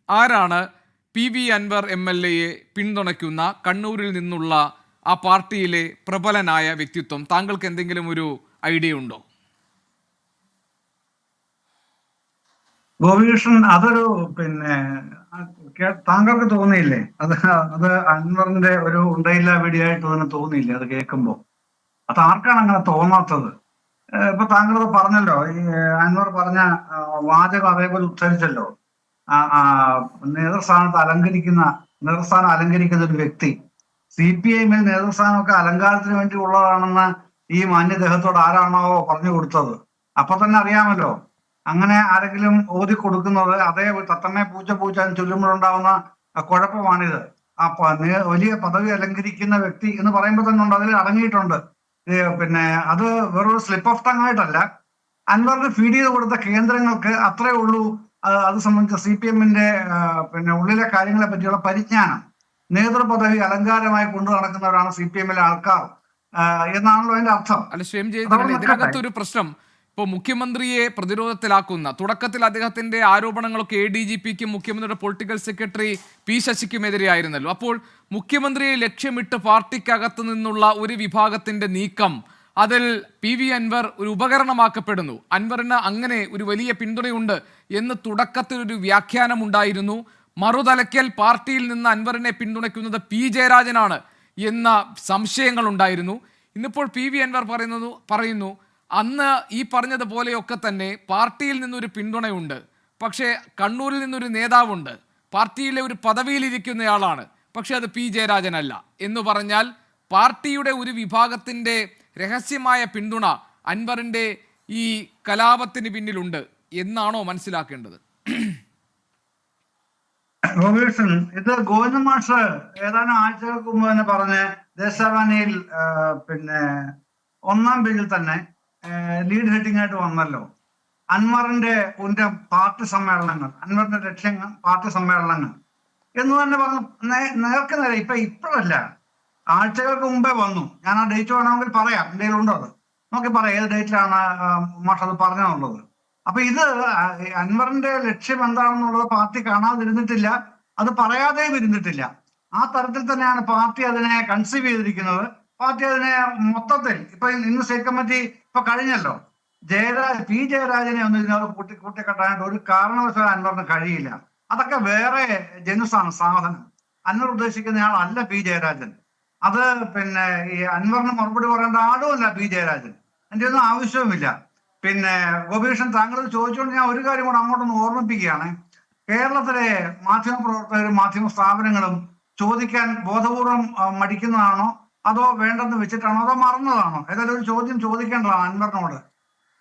ആരാണ് PV Anwar MLA പിന്തുണയ്ക്കുന്ന കണ്ണൂരിൽ നിന്നുള്ള ആ പാർട്ടിയിലെ പ്രബലനായ വ്യക്തിത്വം? താങ്കൾക്ക് എന്തെങ്കിലും ഒരു ഐഡിയ ഉണ്ടോ? ഗോപികൃഷ്ണൻ, അതൊരു താങ്കൾക്ക് തോന്നിയില്ലേ? അത് അൻവറിന്റെ ഒരു ഉണ്ടയില്ല വീഡിയോ തന്നെ തോന്നിയില്ലേ അത് കേൾക്കുമ്പോ? അത് ആർക്കാണ് അങ്ങനെ തോന്നാത്തത്? ഇപ്പൊ താങ്കളത് പറഞ്ഞല്ലോ, ഈ അൻവർ പറഞ്ഞ വാചകം അതേപോലെ ഉച്ചരിച്ചല്ലോ. നേതൃസ്ഥാനം അലങ്കരിക്കുന്ന ഒരു വ്യക്തി CPIM നേതൃസ്ഥാനമൊക്കെ അലങ്കാരത്തിന് വേണ്ടി ഉള്ളതാണെന്ന് ഈ മാന്യദേഹത്തോട് ആരാണോ പറഞ്ഞു കൊടുത്തത്, അപ്പൊ തന്നെ അറിയാമല്ലോ അങ്ങനെ ആരെങ്കിലും ഓതി കൊടുക്കുന്നത് അതേ തത്തമ്മേ പൂച്ച പൂച്ച ചൊല്ലുമ്പോഴുണ്ടാവുന്ന കുഴപ്പമാണിത്. വലിയ പദവി അലങ്കരിക്കുന്ന വ്യക്തി എന്ന് പറയുമ്പോൾ തന്നെ ഉണ്ട്, അതിൽ അടങ്ങിയിട്ടുണ്ട്. അത് വെറൊരു സ്ലിപ്പ് ഓഫ് ടങ് ആയിട്ടല്ല, അൻവറിന് ഫീഡ് ചെയ്ത് കൊടുത്ത കേന്ദ്രങ്ങൾക്ക് അത്രേ ഉള്ളൂ. അത് സംബന്ധിച്ച CPM ഉള്ളിലെ കാര്യങ്ങളെ പറ്റിയുള്ള പരിജ്ഞാനം, നേതൃപദവി അലങ്കാരമായി കൊണ്ടു നടക്കുന്നവരാണ് CPM ആൾക്കാർ എന്നാണല്ലോ അതിന്റെ അർത്ഥം. അല്ല ഇതിനകത്തൊരു പ്രശ്നം, ഇപ്പോൾ മുഖ്യമന്ത്രിയെ പ്രതിരോധത്തിലാക്കുന്ന തുടക്കത്തിൽ അദ്ദേഹത്തിന്റെ ആരോപണങ്ങളൊക്കെ ADGPക്കും മുഖ്യമന്ത്രിയുടെ പൊളിറ്റിക്കൽ സെക്രട്ടറി P ശശിക്കുമെതിരെയായിരുന്നല്ലോ. അപ്പോൾ മുഖ്യമന്ത്രിയെ ലക്ഷ്യമിട്ട് പാർട്ടിക്കകത്തു നിന്നുള്ള ഒരു വിഭാഗത്തിന്റെ നീക്കം, അതിൽ PV അൻവർ ഒരു ഉപകരണമാക്കപ്പെടുന്നു, അൻവറിന് അങ്ങനെ ഒരു വലിയ പിന്തുണയുണ്ട് എന്ന് തുടക്കത്തിൽ ഒരു വ്യാഖ്യാനം ഉണ്ടായിരുന്നു. മറുതലയ്ക്കൽ പാർട്ടിയിൽ നിന്ന് അൻവറിനെ പിന്തുണയ്ക്കുന്നത് P ജയരാജനാണ് എന്ന സംശയങ്ങൾ ഉണ്ടായിരുന്നു. ഇന്നിപ്പോൾ PV അൻവർ പറയുന്നു അന്ന് ഈ പറഞ്ഞതുപോലെയൊക്കെ തന്നെ പാർട്ടിയിൽ നിന്നൊരു പിന്തുണയുണ്ട്, പക്ഷേ കണ്ണൂരിൽ നിന്നൊരു നേതാവുണ്ട്, പാർട്ടിയിലെ ഒരു പദവിയിലിരിക്കുന്നയാളാണ്, പക്ഷെ അത് P ജയരാജനല്ല എന്ന് പറഞ്ഞാൽ പാർട്ടിയുടെ ഒരു വിഭാഗത്തിൻ്റെ രഹസ്യമായ പിന്തുണ അൻവറിൻ്റെ ഈ കലാപത്തിന് പിന്നിലുണ്ട് എന്നാണോ മനസ്സിലാക്കേണ്ടത്? ഇത് ഗോവിന്ദ മാഷ് ഏതാനും ആഴ്ചകൾക്ക് മുമ്പ് തന്നെ പറഞ്ഞ് ദേശാഭിമാനിയിൽ ഒന്നാം പേജിൽ തന്നെ ലീഡ് ഹെഡിങ് ആയിട്ട് വന്നല്ലോ, അൻവറിന്റെ പാർട്ടി സമ്മേളനങ്ങൾ, അൻവറിന്റെ ലക്ഷ്യങ്ങൾ പാർട്ടി സമ്മേളനങ്ങൾ എന്ന് തന്നെ പറഞ്ഞു. നേർക്ക് നേരെ ഇപ്പോഴല്ല, ആഴ്ചകൾക്ക് മുമ്പേ വന്നു. ഞാൻ ആ ഡേറ്റ് വേണമെങ്കിൽ പറയാം, എൻ്റെ ഉണ്ടോ അത് നോക്കി പറയാം ഏത് ഡേറ്റിലാണ് മാഷ് അത് പറഞ്ഞതെന്നുള്ളത്. അപ്പൊ ഇത് അൻവറിന്റെ ലക്ഷ്യം എന്താണെന്നുള്ളത് പാർട്ടി കാണാതിരുന്നിട്ടില്ല, അത് പറയാതെയും ഇരുന്നിട്ടില്ല. ആ തരത്തിൽ തന്നെയാണ് പാർട്ടി അതിനെ കൺസീവ് ചെയ്തിരിക്കുന്നത്. പാർട്ടി അതിനെ മൊത്തത്തിൽ ഇന്ന് സ്റ്റേറ്റ് കമ്മിറ്റി കഴിഞ്ഞല്ലോ, P ജയരാജനെ ഒന്നും ഇതിനകത്ത് കൂട്ടിക്കെട്ടാനായിട്ട് ഒരു കാരണവശാലും അൻവറിന് കഴിയില്ല. അതൊക്കെ വേറെ ജനുസാണ് സാധനം. അൻവർ ഉദ്ദേശിക്കുന്നയാളല്ല P ജയരാജൻ. അത് ഈ അൻവറിന് മറുപടി പറയേണ്ട ആളുമല്ല P ജയരാജൻ. എൻ്റെ ഒന്നും ആവശ്യവുമില്ല. ഗോപികൃഷ്ണൻ, താങ്കൾ ചോദിച്ചുകൊണ്ട് ഞാൻ ഒരു കാര്യം കൂടെ അങ്ങോട്ടൊന്ന് ഓർമ്മിപ്പിക്കുകയാണ്. കേരളത്തിലെ മാധ്യമ പ്രവർത്തകരും മാധ്യമ സ്ഥാപനങ്ങളും ചോദിക്കാൻ ബോധപൂർവം മടിക്കുന്നതാണോ അതോ വേണ്ടെന്ന് വെച്ചിട്ടാണോ അതോ മറന്നതാണോ? ഏതായാലും ഒരു ചോദ്യം ചോദിക്കേണ്ടതാണ് അൻവറിനോട്.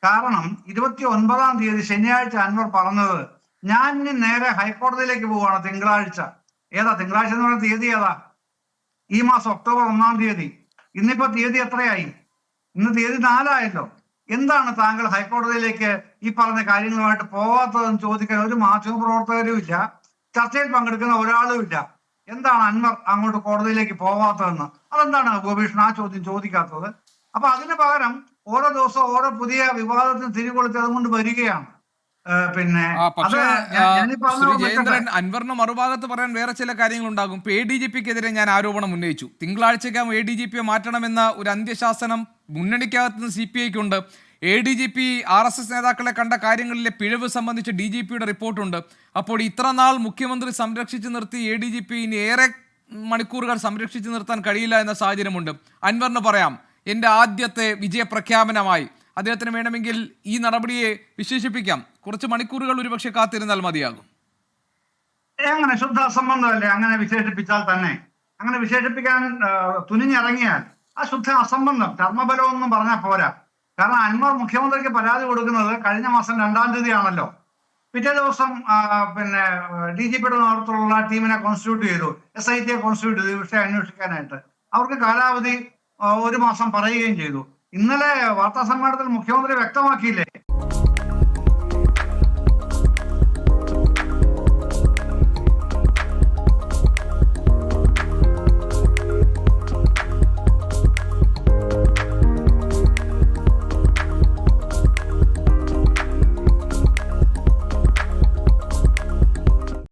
കാരണം 29-ാം തീയതി ശനിയാഴ്ച അൻവർ പറഞ്ഞത്, ഞാൻ ഇനി നേരെ ഹൈക്കോടതിയിലേക്ക് പോവുകയാണ് തിങ്കളാഴ്ച. ഏതാ തിങ്കളാഴ്ച എന്ന് പറയുന്ന തീയതി? ഏതാ? ഈ മാസം ഒക്ടോബർ 1-ാം തീയതി. ഇന്നിപ്പോ തീയതി എത്രയായി? ഇന്ന് തീയതി 4 ആയല്ലോ. എന്താണ് താങ്കൾ ഹൈക്കോടതിയിലേക്ക് ഈ പറഞ്ഞ കാര്യങ്ങളുമായിട്ട് പോവാത്തതെന്ന് ചോദിക്കാൻ ഒരു മാധ്യമ പ്രവർത്തകരും ഇല്ല, ചർച്ചയിൽ പങ്കെടുക്കുന്ന ഒരാളും ഇല്ല. എന്താണ് അൻവർ അങ്ങോട്ട് കോടതിയിലേക്ക് പോവാത്തതെന്ന്? അതെന്താണ് ഗോപീഷ്ണൻ ആ ചോദ്യം ചോദിക്കാത്തത്? അപ്പൊ അതിന് പകരം ഓരോ ദിവസവും ഓരോ പുതിയ വിവാദത്തിന് തിരികൊളുത്തി അതുകൊണ്ട് വരികയാണ്. അൻവറിന് മറുഭാഗത്ത് പറയാൻ വേറെ ചില കാര്യങ്ങൾ ഉണ്ടാകും. ഇപ്പൊ ADGPക്കെതിരെ ഞാൻ ആരോപണം ഉന്നയിച്ചു, തിങ്കളാഴ്ചക്കകം ADGPയെ മാറ്റണമെന്ന ഒരു അന്ത്യശാസനം മുന്നണിക്കകത്ത് CPIക്കുണ്ട്. ADGP RSS നേതാക്കളെ കണ്ട കാര്യങ്ങളിലെ പിഴവ് സംബന്ധിച്ച് DGPയുടെ റിപ്പോർട്ടുണ്ട്. അപ്പോൾ ഇത്ര നാൾ മുഖ്യമന്ത്രി സംരക്ഷിച്ചു നിർത്തി ADGP ഇനി ഏറെ മണിക്കൂറുകൾ സംരക്ഷിച്ചു നിർത്താൻ കഴിയില്ല എന്ന സാഹചര്യമുണ്ട്. അൻവറിന് പറയാം, എൻ്റെ ആദ്യത്തെ വിജയപ്രഖ്യാപനമായി അദ്ദേഹത്തിന് വേണമെങ്കിൽ ഈ നടപടിയെ വിശേഷിപ്പിക്കാം, കുറച്ച് മണിക്കൂറുകൾ ഒരുപക്ഷെ കാത്തിരുന്നാൽ മതിയാകും. അങ്ങനെ ശുദ്ധ അസംബന്ധമല്ലേ അങ്ങനെ വിശേഷിപ്പിച്ചാൽ തന്നെ? അങ്ങനെ വിശേഷിപ്പിക്കാൻ തുനിഞ്ഞിറങ്ങിയാൽ ആ ശുദ്ധ അസംബന്ധം, ധർമ്മബലം ഒന്നും പറഞ്ഞാൽ പോരാ. കാരണം അൻവർ മുഖ്യമന്ത്രിക്ക് പരാതി കൊടുക്കുന്നത് കഴിഞ്ഞ മാസം 2-ാം തീയതി ആണല്ലോ. പിറ്റേ ദിവസം DGPയുടെ നേതൃത്വത്തിലുള്ള ടീമിനെ കോൺസ്റ്റിറ്റ്യൂട്ട് ചെയ്തു, SIT കോൺസ്റ്റിറ്റ്യൂട്ട് ചെയ്തു വിഷയം അന്വേഷിക്കാനായിട്ട്. അവർക്ക് കാലാവധി 1 മാസം പറയുകയും ചെയ്തു. ഇന്നലെ വാർത്താ സമ്മേളനത്തിൽ മുഖ്യമന്ത്രി വ്യക്തമാക്കിയില്ലേ,